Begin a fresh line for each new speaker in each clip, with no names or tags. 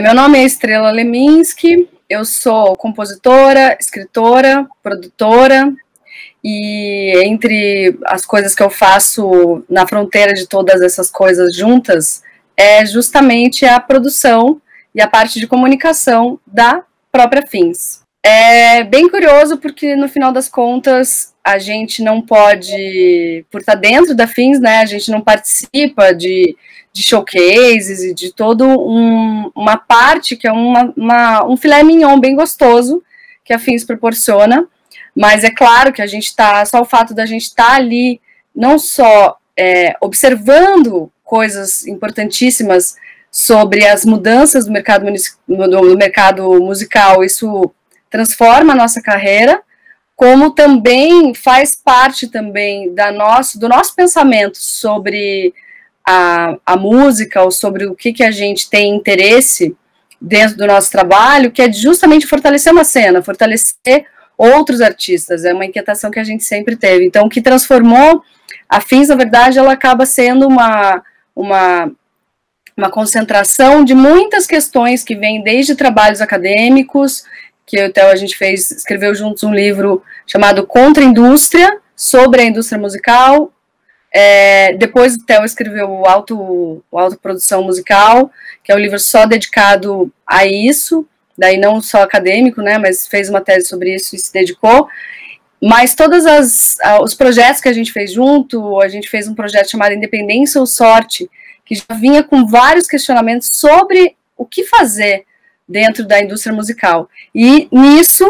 Meu nome é Estrela Leminski, eu sou compositora, escritora, produtora, e entre as coisas que eu faço na fronteira de todas essas coisas juntas, é justamente a produção e a parte de comunicação da própria Fins. É bem curioso porque, no final das contas, a gente não pode, por estar dentro da Fins, né, a gente não participa de showcases e de todo uma parte que é um filé mignon bem gostoso que a Fins proporciona, mas é claro que a gente está, só o fato da gente estar ali, não só observando coisas importantíssimas sobre as mudanças do mercado musical, isso transforma a nossa carreira, como também faz parte também do nosso pensamento sobre a música, ou sobre o que a gente tem interesse dentro do nosso trabalho, que é justamente fortalecer uma cena, fortalecer outros artistas, é uma inquietação que a gente sempre teve. Então, o que transformou a Fins, na verdade, ela acaba sendo uma concentração de muitas questões que vêm desde trabalhos acadêmicos, que eu e o Theo, a gente escreveu juntos um livro chamado Contra a Indústria, sobre a indústria musical. Depois o Theo escreveu o Autoprodução Musical, que é um livro só dedicado a isso, daí não só acadêmico, né, mas fez uma tese sobre isso e se dedicou. Mas todos os projetos que a gente fez junto, a gente fez um projeto chamado Independência ou Sorte, que já vinha com vários questionamentos sobre o que fazer dentro da indústria musical. E nisso,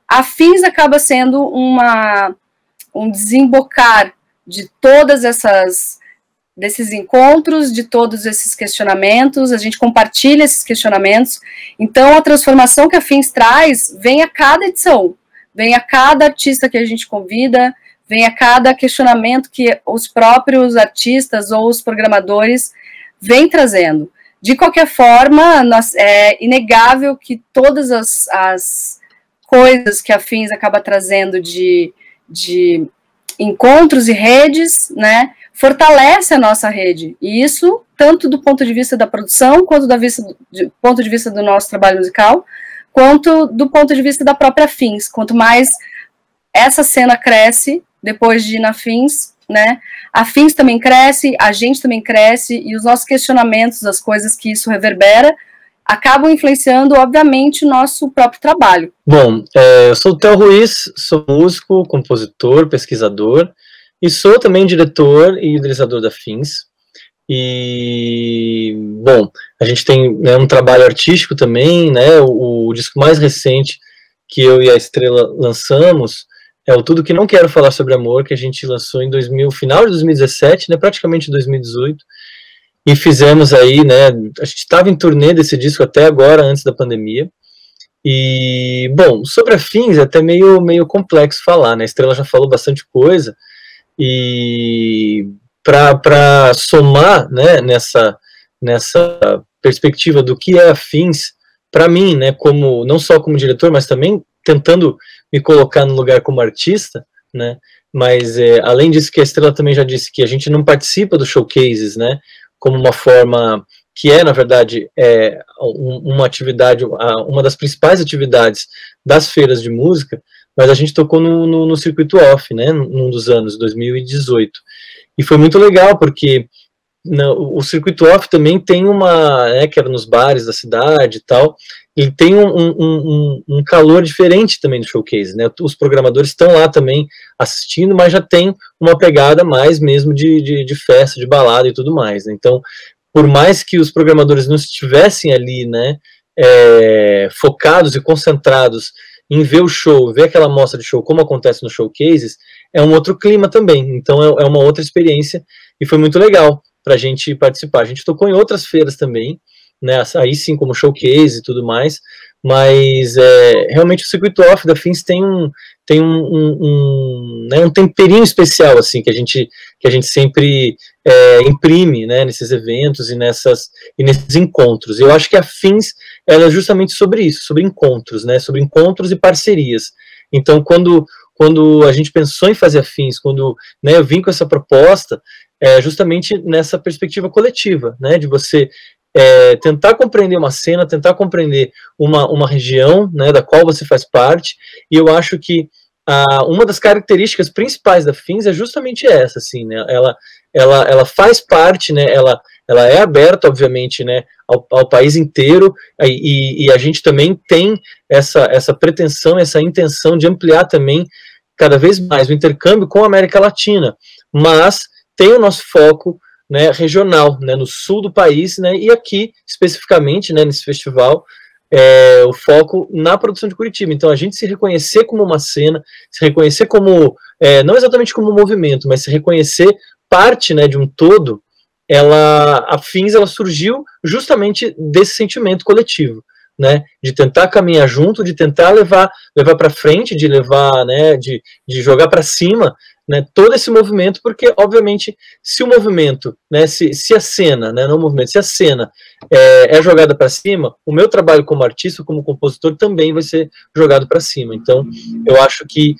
a Fins acaba sendo um desembocar de desses encontros, de todos esses questionamentos, a gente compartilha esses questionamentos, então a transformação que a Fins traz vem a cada edição, vem a cada artista que a gente convida, vem a cada questionamento que os próprios artistas ou os programadores vêm trazendo. De qualquer forma, é inegável que todas as coisas que a Fins acaba trazendo de encontros e redes, né, fortalece a nossa rede, e isso tanto do ponto de vista da produção, quanto do ponto de vista do nosso trabalho musical, quanto do ponto de vista da própria Fins. Quanto mais essa cena cresce, depois de ir na Fins, né, a Fins também cresce, a gente também cresce, e os nossos questionamentos, as coisas que isso reverbera, acabam influenciando, obviamente, o nosso próprio trabalho.
Bom, eu sou o Theo Ruiz, sou músico, compositor, pesquisador, e sou também diretor e idealizador da Fins. E, bom, a gente tem, né, um trabalho artístico também, né, o disco mais recente que eu e a Estrela lançamos é o Tudo Que Não Quero Falar Sobre Amor, que a gente lançou em final de 2017, né, praticamente 2018, e fizemos aí, né, a gente estava em turnê desse disco até agora, antes da pandemia. E, bom, sobre a Fins é até meio complexo falar, né, a Estrela já falou bastante coisa, e para somar, né, nessa perspectiva do que é a Fins, para mim, né, não só como diretor, mas também tentando me colocar no lugar como artista, né, mas além disso que a Estrela também já disse que a gente não participa dos showcases, né, como uma forma que na verdade, uma atividade, uma das principais atividades das feiras de música, mas a gente tocou no circuito off, né, num dos anos, 2018. E foi muito legal, porque o circuito off também tem que era nos bares da cidade e tal, e tem um calor diferente também do showcase, né, os programadores estão lá também assistindo, mas já tem uma pegada mais mesmo de festa, de balada e tudo mais, né? Então, por mais que os programadores não estivessem ali, né, focados e concentrados em ver o show, ver aquela mostra de show, como acontece nos showcases, é um outro clima também, então é uma outra experiência, e foi muito legal para a gente participar. A gente tocou em outras feiras também, né, aí sim como showcase e tudo mais, mas realmente o circuito off da Fins tem um temperinho especial, assim, que a gente sempre imprime, né, nesses eventos e nesses encontros. Eu acho que a Fins, ela é justamente sobre isso, sobre encontros, né, sobre encontros e parcerias. Então, quando a gente pensou em fazer a Fins, quando, né, eu vim com essa proposta, justamente nessa perspectiva coletiva, né, de você tentar compreender uma cena, tentar compreender uma região, né, da qual você faz parte, e eu acho que uma das características principais da Fins é justamente essa, assim, né, ela faz parte, né, ela é aberta, obviamente, né, ao país inteiro, e a gente também tem essa pretensão, essa intenção de ampliar também cada vez mais o intercâmbio com a América Latina, mas tem o nosso foco, né, regional, né, no sul do país, né, e aqui, especificamente, né, nesse festival, o foco na produção de Curitiba. Então, a gente se reconhecer como uma cena, se reconhecer como, não exatamente como um movimento, mas se reconhecer parte, né, de um todo, a Fins, ela surgiu justamente desse sentimento coletivo, né, de tentar caminhar junto, de tentar levar para frente, de levar, né, de jogar para cima, né, todo esse movimento, porque, obviamente, se o movimento, né, se a cena, né, não o movimento, se a cena é jogada para cima, o meu trabalho como artista, como compositor, também vai ser jogado para cima. Então, eu acho que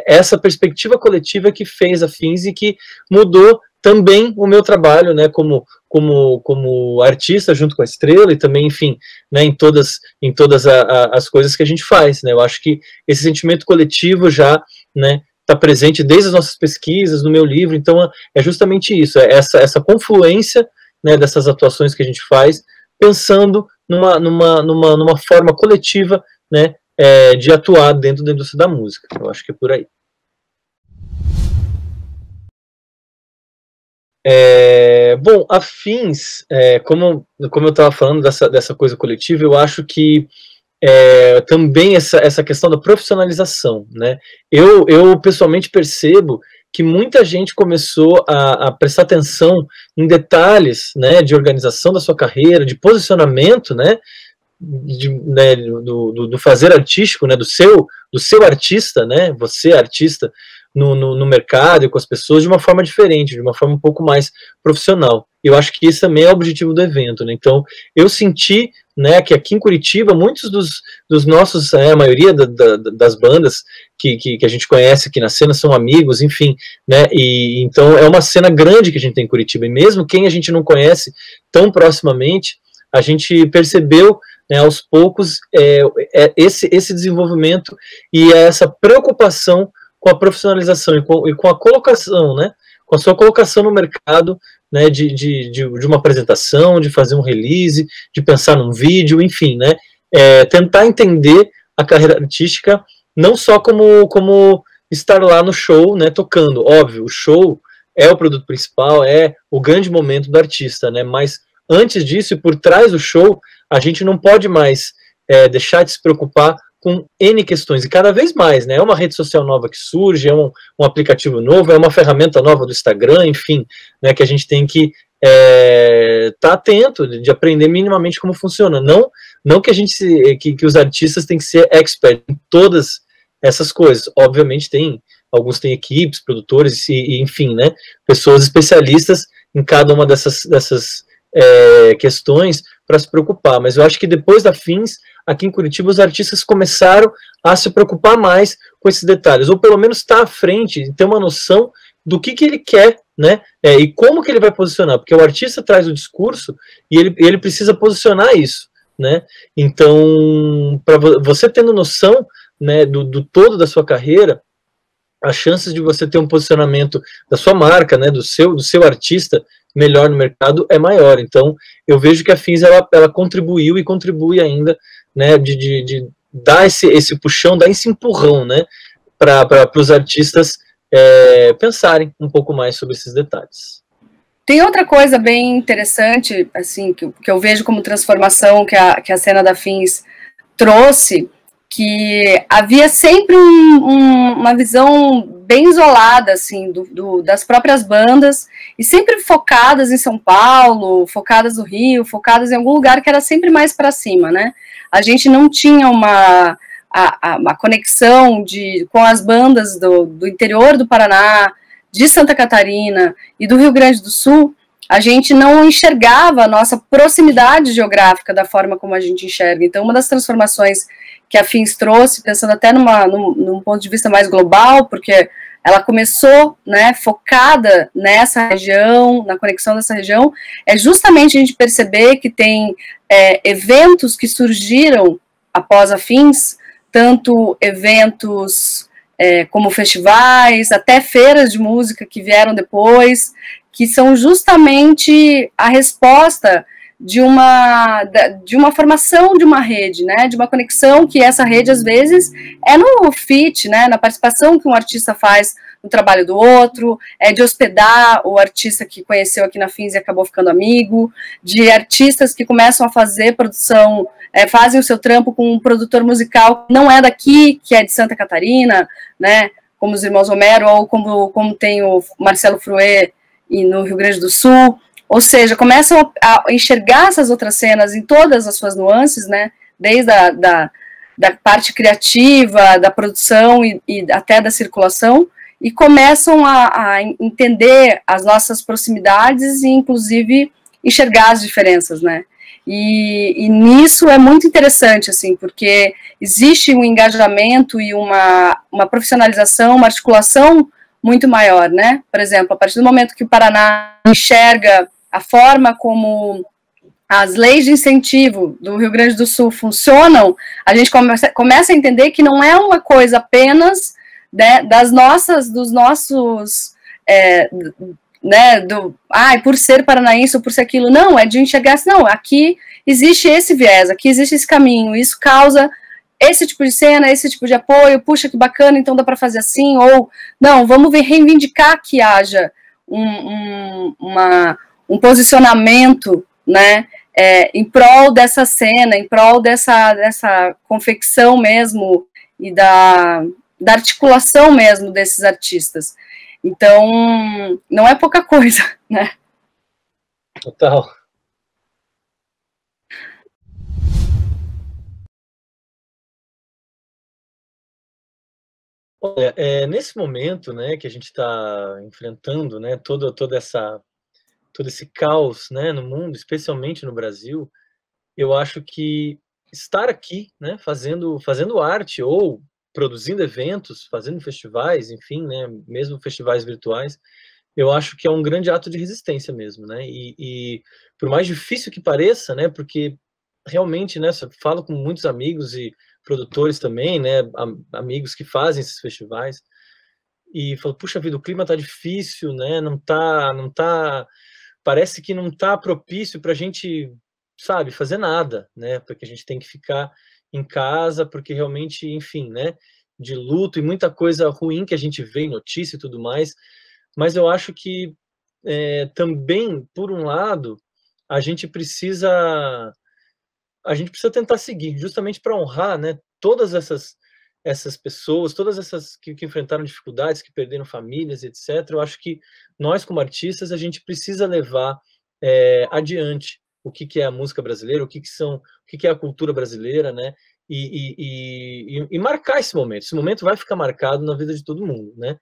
essa perspectiva coletiva que fez a Fins e que mudou também o meu trabalho, né, como artista junto com a Estrela e também, enfim, né, em todas as coisas que a gente faz, né. Eu acho que esse sentimento coletivo já, né, está presente desde as nossas pesquisas, no meu livro. Então é justamente isso, essa confluência, né, dessas atuações que a gente faz, pensando numa forma coletiva, né, de atuar dentro da indústria da música. Eu acho que é por aí. Bom, a Fins, como eu estava falando dessa coisa coletiva, eu acho que também essa questão da profissionalização, né? Eu pessoalmente percebo que muita gente começou a prestar atenção em detalhes, né, de organização da sua carreira, de posicionamento, né, do fazer artístico, né, do seu artista, né, você artista no mercado e com as pessoas de uma forma diferente, de uma forma um pouco mais profissional. Eu acho que isso também é o objetivo do evento, né? Então, eu senti, né, que aqui em Curitiba, muitos dos nossos, a maioria das bandas que a gente conhece aqui na cena são amigos, enfim, né, e então é uma cena grande que a gente tem em Curitiba, e mesmo quem a gente não conhece tão proximamente, a gente percebeu, né, aos poucos, esse desenvolvimento e essa preocupação com a profissionalização e com a colocação, né, com a sua colocação no mercado, né, de uma apresentação, de fazer um release, de pensar num vídeo, enfim, né, tentar entender a carreira artística não só como estar lá no show, né, tocando. Óbvio, o show é o produto principal, é o grande momento do artista, né, mas antes disso e por trás do show, a gente não pode mais deixar de se preocupar com N questões, e cada vez mais, né, é uma rede social nova que surge, é um aplicativo novo, é uma ferramenta nova do Instagram, enfim, né, que a gente tem que estar atento, de aprender minimamente como funciona, não que que os artistas têm que ser expert em todas essas coisas, obviamente alguns têm equipes, produtores, e enfim, né, pessoas especialistas em cada uma dessas questões para se preocupar, mas eu acho que depois da Fins, aqui em Curitiba, os artistas começaram a se preocupar mais com esses detalhes, ou pelo menos estar à frente, ter uma noção do que ele quer, né, e como que ele vai posicionar, porque o artista traz o discurso e ele precisa posicionar isso, né, então, para você tendo noção, né, do todo da sua carreira, as chances de você ter um posicionamento da sua marca, né, do seu artista melhor no mercado é maior. Então, eu vejo que a Fins ela contribuiu e contribui ainda, né, de dar esse puxão, dar esse empurrão, né, para os artistas pensarem um pouco mais sobre esses detalhes.
Tem outra coisa bem interessante, assim, que eu vejo como transformação que a cena da Fins trouxe, que havia sempre uma visão bem isolada, assim, das próprias bandas, e sempre focadas em São Paulo, focadas no Rio, focadas em algum lugar que era sempre mais para cima, né? A gente não tinha uma conexão com as bandas do interior do Paraná, de Santa Catarina e do Rio Grande do Sul. A gente não enxergava a nossa proximidade geográfica da forma como a gente enxerga. Então, uma das transformações que a Fins trouxe, pensando até num ponto de vista mais global, porque ela começou, né, focada nessa região, na conexão dessa região, é justamente a gente perceber que tem eventos que surgiram após a Fins, tanto eventos como festivais, até feiras de música que vieram depois, que são justamente a resposta de uma formação de uma rede, né, de uma conexão que essa rede, às vezes, é no fit, né, na participação que um artista faz no trabalho do outro, de hospedar o artista que conheceu aqui na Fins e acabou ficando amigo, de artistas que começam a fazer produção, fazem o seu trampo com um produtor musical que não é daqui, que é de Santa Catarina, né, como os irmãos Homero, ou como tem o Marcelo Fruet no Rio Grande do Sul. Ou seja, começam a enxergar essas outras cenas em todas as suas nuances, né? Desde da parte criativa, da produção e até da circulação, e começam a entender as nossas proximidades e, inclusive, enxergar as diferenças, né? E nisso é muito interessante, assim, porque existe um engajamento e uma profissionalização, uma articulação muito maior, né? Por exemplo, a partir do momento que o Paraná enxerga a forma como as leis de incentivo do Rio Grande do Sul funcionam, a gente começa a entender que não é uma coisa apenas, né, dos nossos, né, por ser paranaense ou por ser aquilo, não, é de enxergar assim, não, aqui existe esse viés, aqui existe esse caminho, isso causa esse tipo de cena, esse tipo de apoio, puxa que bacana, então dá para fazer assim, ou não, vamos reivindicar que haja um posicionamento, né, em prol dessa cena, em prol dessa confecção mesmo e da articulação mesmo desses artistas. Então, não é pouca coisa, né?
Total. Olha, nesse momento, né, que a gente está enfrentando, né, todo esse caos, né, no mundo, especialmente no Brasil, eu acho que estar aqui, né, fazendo arte ou produzindo eventos, fazendo festivais, enfim, né, mesmo festivais virtuais, eu acho que é um grande ato de resistência mesmo, né, e por mais difícil que pareça, né, porque realmente, né, eu falo com muitos amigos e produtores também, né, amigos que fazem esses festivais, e falo, puxa vida, o clima tá difícil, né, não tá, parece que não tá propício para a gente, sabe, fazer nada, né, porque a gente tem que ficar em casa, porque realmente, enfim, né, de luto e muita coisa ruim que a gente vê em notícia e tudo mais, mas eu acho que também, por um lado, a gente precisa tentar seguir, justamente para honrar, né, todas essas pessoas, todas essas que enfrentaram dificuldades, que perderam famílias, etc. Eu acho que nós, como artistas, a gente precisa levar adiante o que é a música brasileira, o que é a cultura brasileira, né? E marcar esse momento. Esse momento vai ficar marcado na vida de todo mundo, né?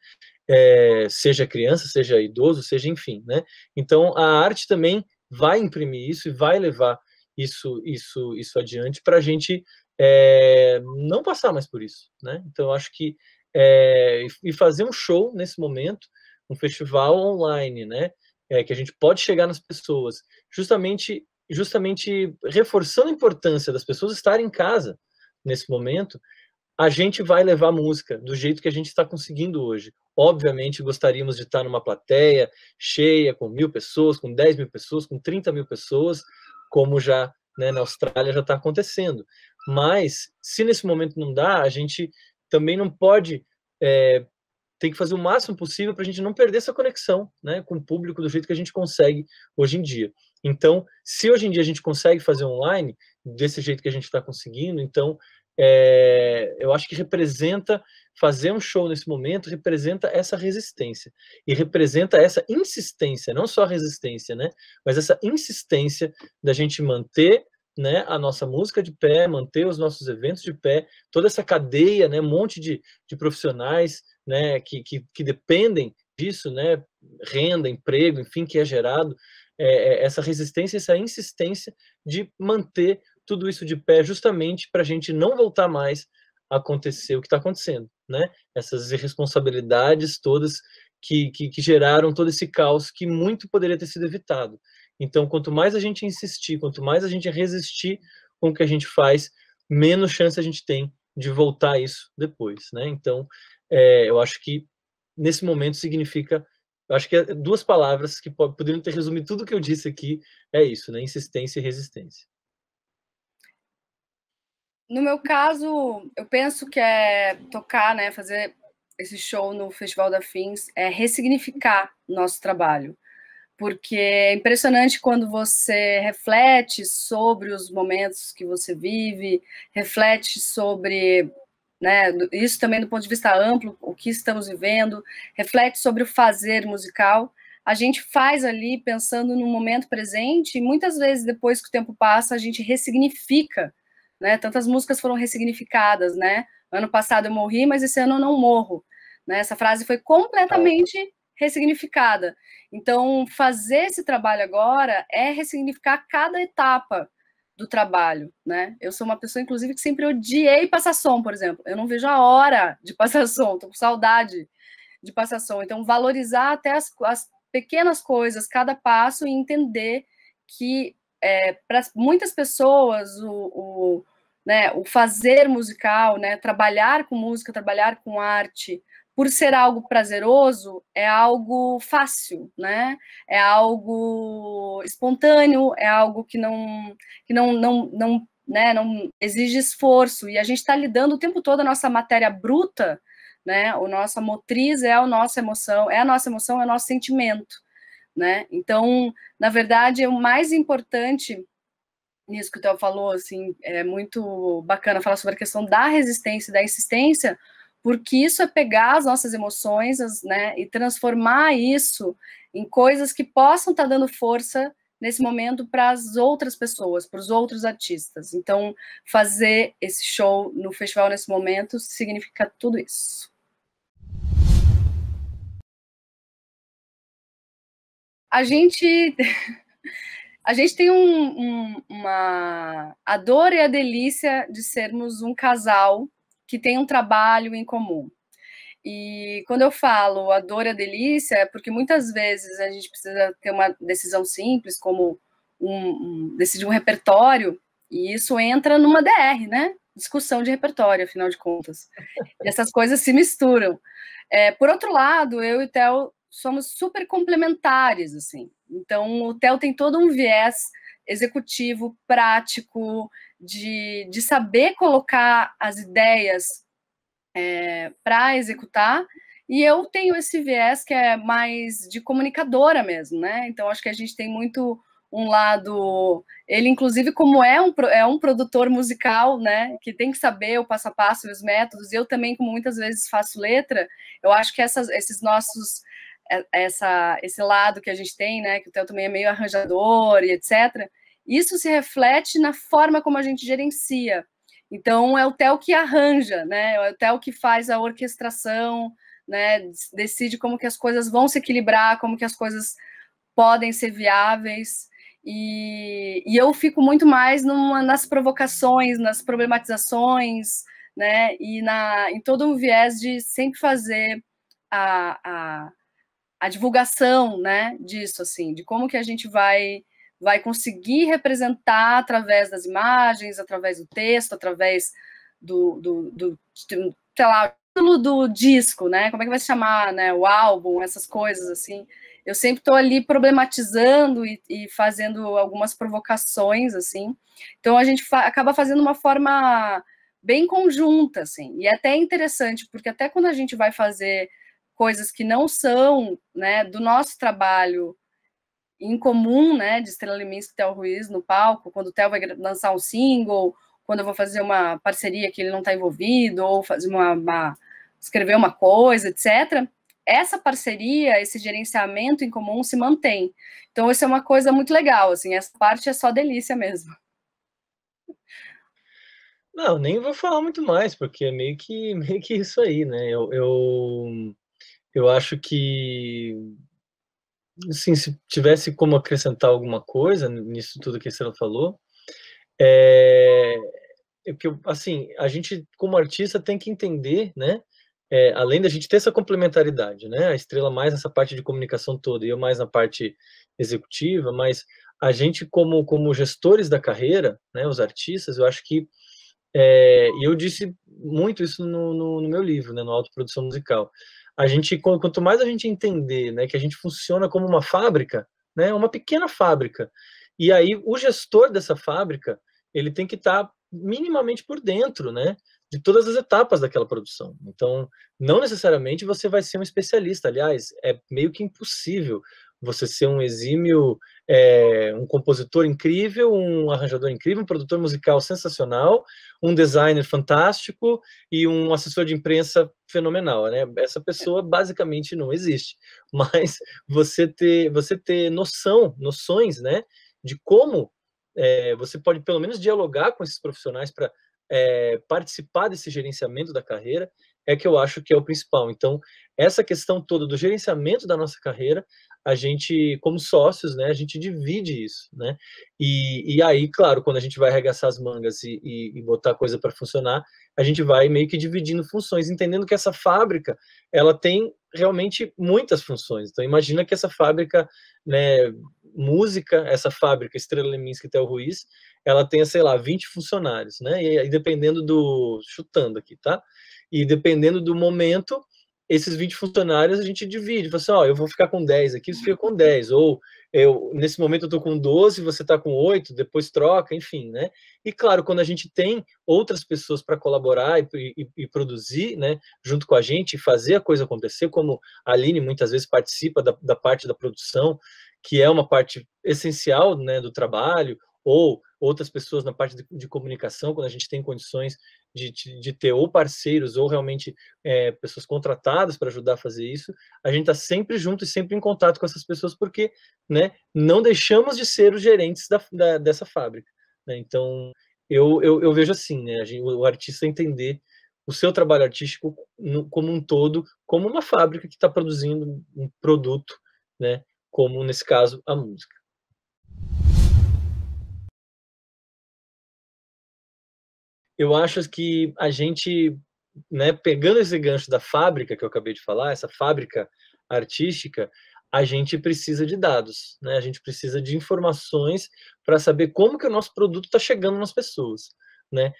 Seja criança, seja idoso, seja enfim, né? Então a arte também vai imprimir isso e vai levar isso adiante para a gente não passar mais por isso, né? Então eu acho que e fazer um show nesse momento, um festival online, né? Que a gente pode chegar nas pessoas, justamente reforçando a importância das pessoas estarem em casa nesse momento, a gente vai levar música do jeito que a gente está conseguindo hoje. Obviamente, gostaríamos de estar numa plateia cheia, com 1.000 pessoas, com 10.000 pessoas, com 30.000 pessoas, como já, né, na Austrália já está acontecendo. Mas, se nesse momento não dá, a gente também não pode... tem que fazer o máximo possível para a gente não perder essa conexão, né, com o público do jeito que a gente consegue hoje em dia. Então, se hoje em dia a gente consegue fazer online, desse jeito que a gente está conseguindo, então eu acho que fazer um show nesse momento representa essa resistência e representa essa insistência, não só a resistência, né, mas essa insistência da gente manter, né, a nossa música de pé, manter os nossos eventos de pé, toda essa cadeia, né, um monte de profissionais, né, que dependem disso, né, renda, emprego, enfim, que é gerado, essa resistência, essa insistência de manter tudo isso de pé, justamente para a gente não voltar mais a acontecer o que está acontecendo, né? Essas irresponsabilidades todas que geraram todo esse caos que muito poderia ter sido evitado. Então, quanto mais a gente insistir, quanto mais a gente resistir com o que a gente faz, menos chance a gente tem de voltar a isso depois, né? Então, eu acho que nesse momento significa, eu acho que é duas palavras que poderiam ter resumido tudo que eu disse aqui, é isso, né? Insistência e resistência.
No meu caso, eu penso que é tocar, né, fazer esse show no Festival da Fins, é ressignificar o nosso trabalho. Porque é impressionante quando você reflete sobre os momentos que você vive, reflete sobre, né, isso também do ponto de vista amplo, o que estamos vivendo, reflete sobre o fazer musical. A gente faz ali pensando no momento presente e muitas vezes depois que o tempo passa a gente ressignifica, né? Tantas músicas foram ressignificadas, né? Ano passado eu morri, mas esse ano eu não morro, né? Essa frase foi completamente ressignificada. Então, fazer esse trabalho agora é ressignificar cada etapa do trabalho, né? Eu sou uma pessoa, inclusive, que sempre odiei passar som, por exemplo. Eu não vejo a hora de passar som, tô com saudade de passar som. Então, valorizar até as pequenas coisas, cada passo, e entender que para muitas pessoas né, o fazer musical, né, trabalhar com música, trabalhar com arte, por ser algo prazeroso, é algo fácil, né? É algo espontâneo, é algo que não exige esforço. E a gente está lidando o tempo todo a nossa matéria bruta, né? A nossa motriz é a nossa emoção, é o nosso sentimento, né? Então, na verdade, o mais importante nisso que o Theo falou, assim, é muito bacana falar sobre a questão da resistência e da insistência, porque isso é pegar as nossas emoções, né, e transformar isso em coisas que possam estar dando força nesse momento para as outras pessoas, para os outros artistas. Então, fazer esse show no festival nesse momento significa tudo isso. A gente tem a dor e a delícia de sermos um casal que tem um trabalho em comum. E quando eu falo a dor e a delícia, é porque muitas vezes a gente precisa ter uma decisão simples, como decidir um repertório, e isso entra numa DR, né? Discussão de repertório, afinal de contas. E essas coisas se misturam. Por outro lado, eu e o Theo somos super complementares, assim. Então, o Theo tem todo um viés executivo, prático, de saber colocar as ideias para executar, e eu tenho esse viés que é mais de comunicadora mesmo, né? Então, acho que a gente tem muito um lado... Ele, inclusive, como é um produtor musical, né? Que tem que saber o passo a passo e os métodos. Eu também, como muitas vezes faço letra, eu acho que esses nossos... esse lado que a gente tem, né? Que o Theo também é meio arranjador e etc. Isso se reflete na forma como a gente gerencia. Então, é o Theo que arranja, né? É o Theo que faz a orquestração, né? Decide como que as coisas vão se equilibrar, como que as coisas podem ser viáveis. E eu fico muito mais nas provocações, nas problematizações, né? E em todo um viés de sempre fazer a divulgação, né? Disso, assim, de como que a gente vai conseguir representar através das imagens, através do texto, através sei lá, do disco, né? Como é que vai se chamar, né? O álbum, essas coisas, assim. Eu sempre estou ali problematizando e fazendo algumas provocações, assim. Então, a gente acaba fazendo uma forma bem conjunta, assim. E é até interessante, porque até quando a gente vai fazer coisas que não são, né, do nosso trabalho em comum, né, de Estrela Leminski e Theo Ruiz no palco, quando o Theo vai lançar um single, quando eu vou fazer uma parceria que ele não está envolvido, ou fazer escrever uma coisa, etc., essa parceria, esse gerenciamento em comum se mantém. Então, isso é uma coisa muito legal, assim, essa parte é só delícia mesmo.
Não, nem vou falar muito mais, porque é meio que isso aí, né? Eu acho que, assim, se tivesse como acrescentar alguma coisa nisso tudo que a Estrela falou, que assim, a gente como artista tem que entender, né, além da gente ter essa complementaridade, né, a Estrela mais nessa parte de comunicação toda e eu mais na parte executiva, mas a gente como gestores da carreira, né, os artistas, eu acho que, e eu disse muito isso no meu livro, né, no Autoprodução Musical, a gente, quanto mais a gente entender, né, que a gente funciona como uma fábrica, né, uma pequena fábrica, e aí o gestor dessa fábrica, ele tem que estar minimamente por dentro, né, de todas as etapas daquela produção. Então, não necessariamente você vai ser um especialista, aliás, é meio que impossível você ser um exímio, um compositor incrível, um arranjador incrível, um produtor musical sensacional, um designer fantástico e um assessor de imprensa fenomenal, né? Essa pessoa basicamente não existe. Mas você ter noções, né, de como você pode pelo menos dialogar com esses profissionais para participar desse gerenciamento da carreira, é que eu acho que é o principal. Então, essa questão toda do gerenciamento da nossa carreira, a gente, como sócios, né, a gente divide isso, né, e aí, claro, quando a gente vai arregaçar as mangas e botar a coisa para funcionar, a gente vai meio que dividindo funções, entendendo que essa fábrica, ela tem realmente muitas funções. Então, imagina que essa fábrica, né, música, essa fábrica Estrela Leminski e Theo Ruiz, ela tenha, sei lá, 20 funcionários, né, e dependendo chutando aqui, tá? E dependendo do momento, esses 20 funcionários a gente divide, fala assim, ó, eu vou ficar com 10 aqui, você fica com 10, ou nesse momento eu tô com 12, você tá com 8, depois troca, enfim, né? E claro, quando a gente tem outras pessoas para colaborar e produzir, né, junto com a gente, e fazer a coisa acontecer, como a Aline muitas vezes participa da parte da produção, que é uma parte essencial, né, do trabalho, ou outras pessoas na parte de comunicação, quando a gente tem condições de ter ou parceiros ou realmente pessoas contratadas para ajudar a fazer isso, a gente está sempre junto e sempre em contato com essas pessoas, porque, né, não deixamos de ser os gerentes dessa fábrica, né? Então, eu vejo assim, né, o artista entender o seu trabalho artístico como um todo, como uma fábrica que está produzindo um produto, né, como nesse caso a música. Eu acho que a gente, né, pegando esse gancho da fábrica que eu acabei de falar, essa fábrica artística, a gente precisa de dados, né? A gente precisa de informações para saber como que o nosso produto está chegando nas pessoas, né?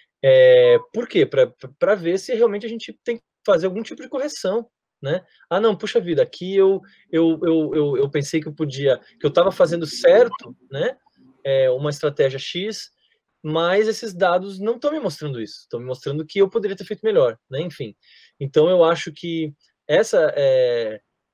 Por quê? Para ver se realmente a gente tem que fazer algum tipo de correção, né? Ah, não, puxa vida, aqui eu pensei que que eu estava fazendo certo, né? Uma estratégia X, mas esses dados não estão me mostrando isso, estão me mostrando que eu poderia ter feito melhor, né? Enfim. Então, eu acho que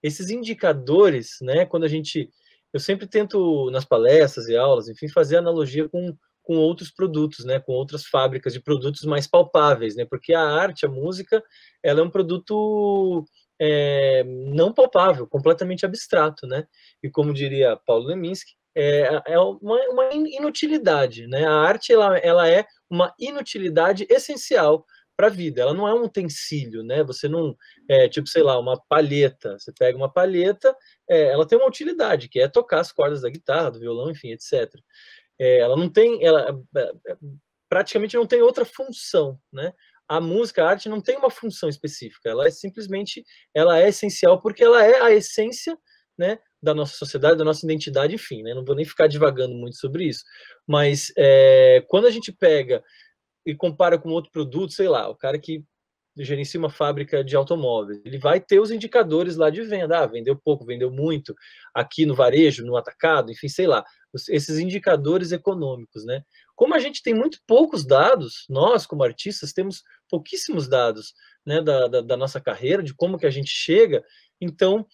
esses indicadores, né, quando eu sempre tento, nas palestras e aulas, enfim, fazer analogia com outros produtos, né, com outras fábricas de produtos mais palpáveis, né, porque a arte, a música, ela é um produto não palpável, completamente abstrato, né, e como diria Paulo Leminski, é uma inutilidade, né? A arte ela é uma inutilidade essencial para a vida. Ela não é um utensílio, né? Você não tipo, sei lá, uma palheta. Você pega uma palheta, ela tem uma utilidade, que é tocar as cordas da guitarra, do violão, enfim, etc. Ela não tem, praticamente não tem outra função, né? A música, a arte não tem uma função específica. Ela é simplesmente, ela é essencial porque ela é a essência, né, da nossa sociedade, da nossa identidade, enfim, né? Não vou nem ficar divagando muito sobre isso, mas quando a gente pega e compara com outro produto, sei lá, o cara que gerencia uma fábrica de automóveis, ele vai ter os indicadores lá de venda, vendeu pouco, vendeu muito, aqui no varejo, no atacado, enfim, sei lá, esses indicadores econômicos, né? Como a gente tem muito poucos dados, nós, como artistas, temos pouquíssimos dados, né, da nossa carreira, de como que a gente chega, então,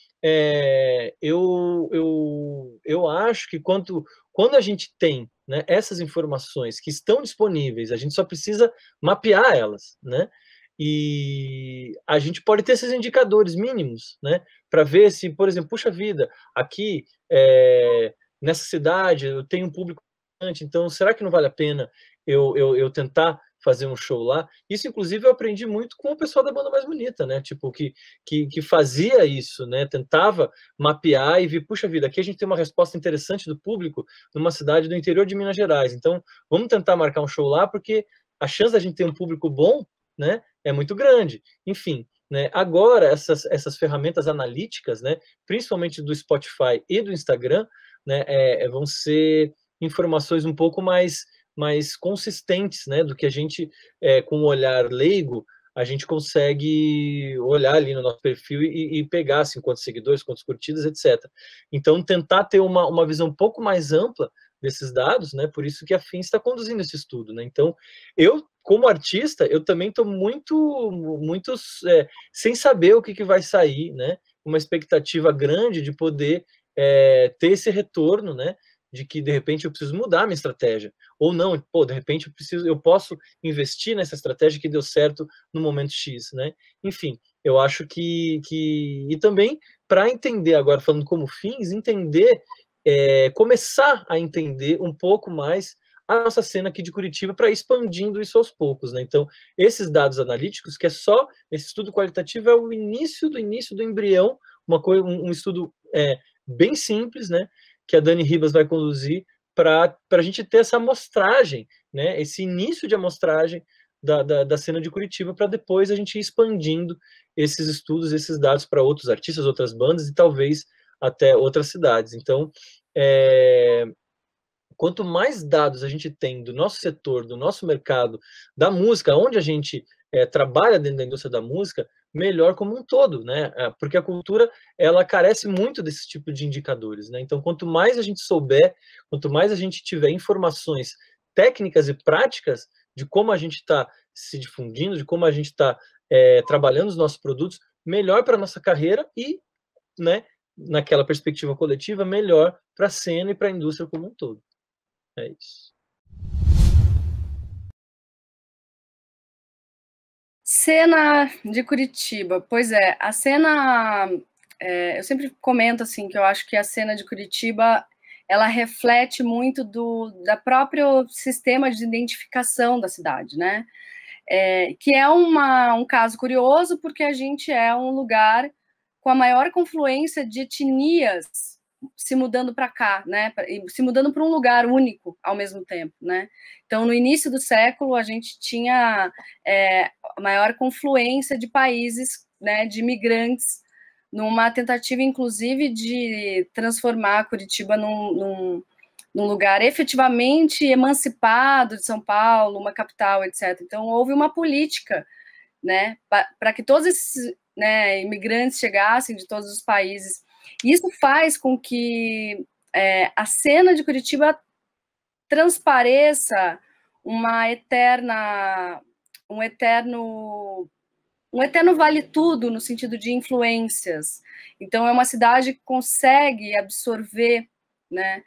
eu acho que quando a gente tem, né, essas informações que estão disponíveis, a gente só precisa mapear elas, né? E a gente pode ter esses indicadores mínimos, né, para ver se, por exemplo, puxa vida, aqui nessa cidade eu tenho um público grande, então será que não vale a pena eu tentar fazer um show lá? Isso, inclusive, eu aprendi muito com o pessoal da Banda Mais Bonita, né, tipo, que fazia isso, né, tentava mapear e ver, puxa vida, aqui a gente tem uma resposta interessante do público numa cidade do interior de Minas Gerais, então vamos tentar marcar um show lá, porque a chance da gente ter um público bom, né, é muito grande. Enfim, né? Agora, essas ferramentas analíticas, né, principalmente do Spotify e do Instagram, né, vão ser informações um pouco mais consistentes, né, do que a gente, com o olhar leigo, a gente consegue olhar ali no nosso perfil e pegar assim, quantos seguidores, quantas curtidas, etc. Então, tentar ter uma visão um pouco mais ampla desses dados, né? Por isso que a FIM está conduzindo esse estudo, né? Então, eu, como artista, eu também estou muito sem saber o que vai sair, né? Uma expectativa grande de poder ter esse retorno, né? De que de repente eu preciso mudar a minha estratégia, ou não, pô, de repente eu posso investir nessa estratégia que deu certo no momento X, né? Enfim, eu acho que e também para entender agora, falando como fins, entender, começar a entender um pouco mais a nossa cena aqui de Curitiba para ir expandindo isso aos poucos, né? Então, esses dados analíticos, que é só esse estudo qualitativo, é o início do embrião, um estudo bem simples, né? Que a Dani Ribas vai conduzir para a gente ter essa amostragem, né? Esse início de amostragem da cena de Curitiba, para depois a gente ir expandindo esses estudos, esses dados para outros artistas, outras bandas e talvez até outras cidades. Então, quanto mais dados a gente tem do nosso setor, do nosso mercado, da música, onde a gente trabalha dentro da indústria da música, melhor como um todo, né? Porque a cultura, ela carece muito desse tipo de indicadores, né? Então, quanto mais a gente souber, quanto mais a gente tiver informações técnicas e práticas de como a gente está se difundindo, de como a gente está trabalhando os nossos produtos, melhor para a nossa carreira e, né, naquela perspectiva coletiva, melhor para a cena e para a indústria como um todo. É isso.
Cena de Curitiba. Pois é, a cena... eu sempre comento, assim, que eu acho que a cena de Curitiba, ela reflete muito da próprio sistema de identificação da cidade, né? Que é um caso curioso, porque a gente é um lugar com a maior confluência de etnias se mudando para cá, né? Se mudando para um lugar único ao mesmo tempo, né? Então, no início do século, a gente tinha a maior confluência de países, né? De imigrantes, numa tentativa, inclusive, de transformar Curitiba num lugar efetivamente emancipado de São Paulo, uma capital, etc. Então, houve uma política, né, para que todos esses, né, imigrantes chegassem de todos os países. Isso faz com que a cena de Curitiba transpareça um eterno vale tudo no sentido de influências. Então, é uma cidade que consegue absorver, né,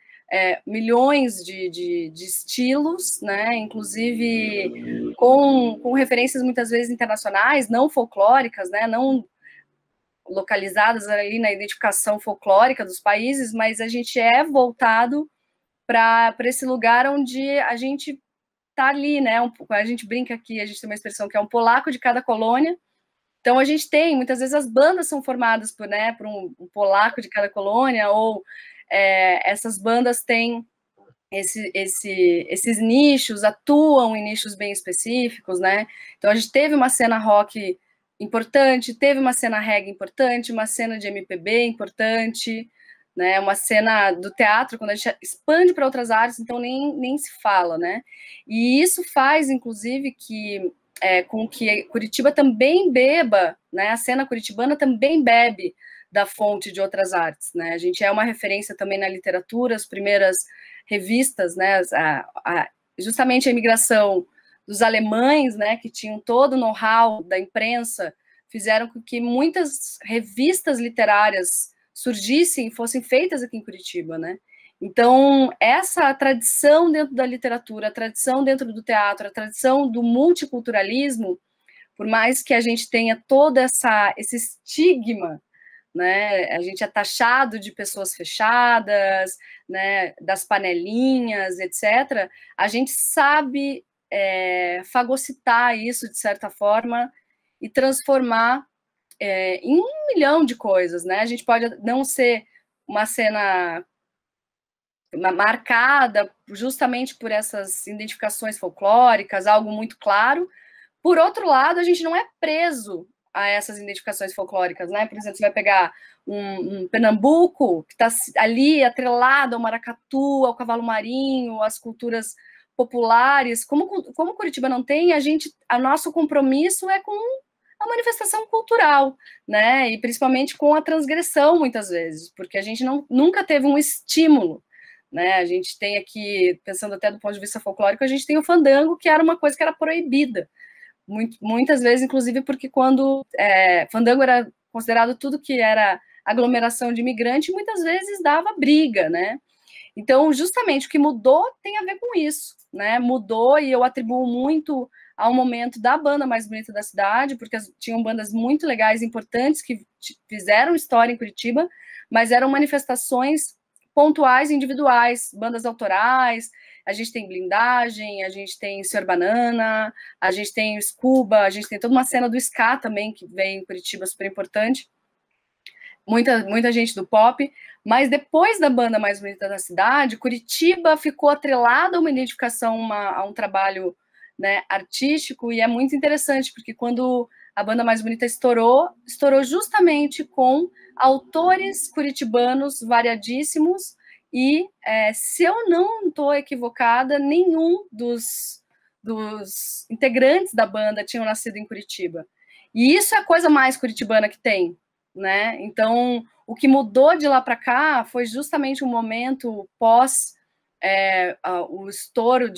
milhões de estilos, né, inclusive com referências muitas vezes internacionais, não folclóricas, né, não localizadas ali na identificação folclórica dos países, mas a gente é voltado para esse lugar onde a gente está ali, né, a gente brinca aqui, a gente tem uma expressão que é um polaco de cada colônia. Então, a gente tem, muitas vezes, as bandas são formadas por um polaco de cada colônia, ou essas bandas têm esses nichos, atuam em nichos bem específicos, né? Então, a gente teve uma cena rock importante, teve uma cena reggae importante, uma cena de MPB importante, né? Uma cena do teatro, quando a gente expande para outras áreas, então nem se fala, né? E isso faz, inclusive, com que Curitiba também beba, né? A cena curitibana também bebe da fonte de outras artes, né? A gente é uma referência também na literatura, as primeiras revistas, né? Justamente a imigração dos alemães, né? Que tinham todo o know-how da imprensa, fizeram com que muitas revistas literárias surgissem e fossem feitas aqui em Curitiba, né? Então, essa tradição dentro da literatura, a tradição dentro do teatro, a tradição do multiculturalismo, por mais que a gente tenha todo esse estigma, né, a gente é taxado de pessoas fechadas, né, das panelinhas, etc., a gente sabe fagocitar isso, de certa forma, e transformar em 1 milhão de coisas, né? A gente pode não ser uma cena marcada justamente por essas identificações folclóricas, algo muito claro. Por outro lado, a gente não é preso a essas identificações folclóricas, né? Por exemplo, você vai pegar um Pernambuco, que está ali atrelado ao maracatu, ao cavalo marinho, às culturas populares. Como Curitiba não tem, nosso compromisso é com a manifestação cultural, né? E principalmente com a transgressão, muitas vezes, porque a gente nunca teve um estímulo, né? A gente tem aqui, pensando até do ponto de vista folclórico, a gente tem o fandango, que era uma coisa que era proibida. Muitas vezes, inclusive, porque quando fandango era considerado tudo que era aglomeração de imigrante, muitas vezes dava briga, né? Então, justamente, o que mudou tem a ver com isso, né? Mudou, e eu atribuo muito ao momento da banda mais bonita da cidade, porque tinham bandas muito legais, importantes, que fizeram história em Curitiba, mas eram manifestações pontuais, individuais, bandas autorais. A gente tem Blindagem, a gente tem Sr. Banana, a gente tem o Scuba, a gente tem toda uma cena do ska também, que vem em Curitiba, super importante. Muita gente do pop, mas depois da banda mais bonita da cidade, Curitiba ficou atrelada a uma identificação, a um trabalho, né, artístico, e é muito interessante, porque quando a banda mais bonita estourou justamente com autores curitibanos variadíssimos, e se eu não estou equivocada, nenhum dos integrantes da banda tinham nascido em Curitiba. E isso é a coisa mais curitibana que tem, né? Então, o que mudou de lá para cá foi justamente um momento pós o estouro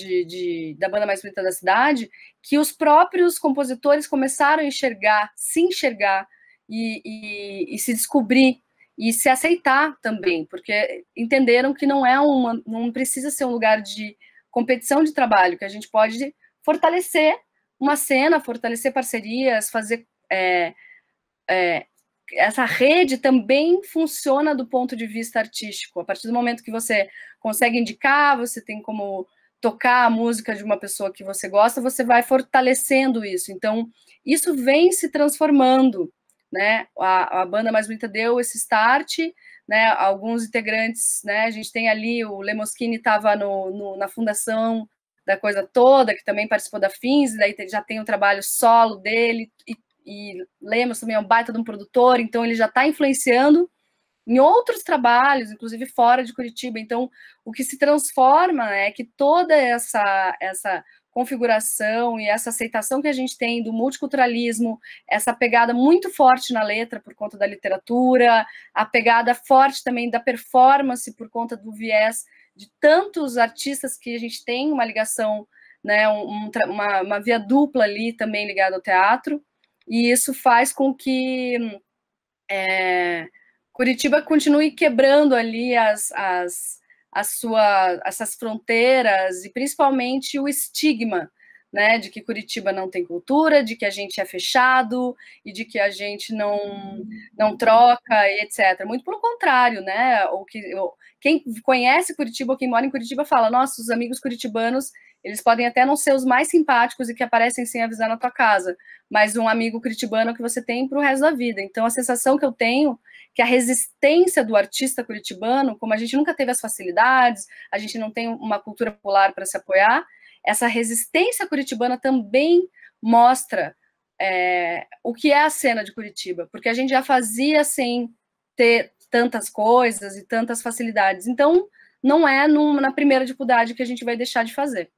da banda mais bonita da cidade, que os próprios compositores começaram a se enxergar e se descobrir e se aceitar também, porque entenderam que não precisa ser um lugar de competição de trabalho, que a gente pode fortalecer uma cena, fortalecer parcerias, fazer essa rede também funciona do ponto de vista artístico. A partir do momento que você consegue indicar, você tem como tocar a música de uma pessoa que você gosta, você vai fortalecendo isso. Então, isso vem se transformando, né? A banda mais bonita deu esse start, né? Alguns integrantes, né? A gente tem ali, o Lemoschini estava na fundação da coisa toda, que também participou da Fins, e daí já tem o trabalho solo dele, e Lemos também é um baita de um produtor, então ele já está influenciando em outros trabalhos, inclusive fora de Curitiba. Então, o que se transforma é que toda essa configuração e essa aceitação que a gente tem do multiculturalismo, essa pegada muito forte na letra por conta da literatura, a pegada forte também da performance por conta do viés de tantos artistas que a gente tem uma ligação, né, uma via dupla ali também ligada ao teatro, e isso faz com que Curitiba continue quebrando ali essas fronteiras, e principalmente o estigma, né, de que Curitiba não tem cultura, de que a gente é fechado, e de que a gente não troca, etc. Muito pelo contrário, né, quem conhece Curitiba ou quem mora em Curitiba fala, nossa, os amigos curitibanos, eles podem até não ser os mais simpáticos e que aparecem sem avisar na tua casa, mas um amigo curitibano que você tem para o resto da vida. Então, a sensação que eu tenho que a resistência do artista curitibano, como a gente nunca teve as facilidades, a gente não tem uma cultura popular para se apoiar, essa resistência curitibana também mostra o que é a cena de Curitiba, porque a gente já fazia sem ter tantas coisas e tantas facilidades. Então, não é na primeira dificuldade que a gente vai deixar de fazer.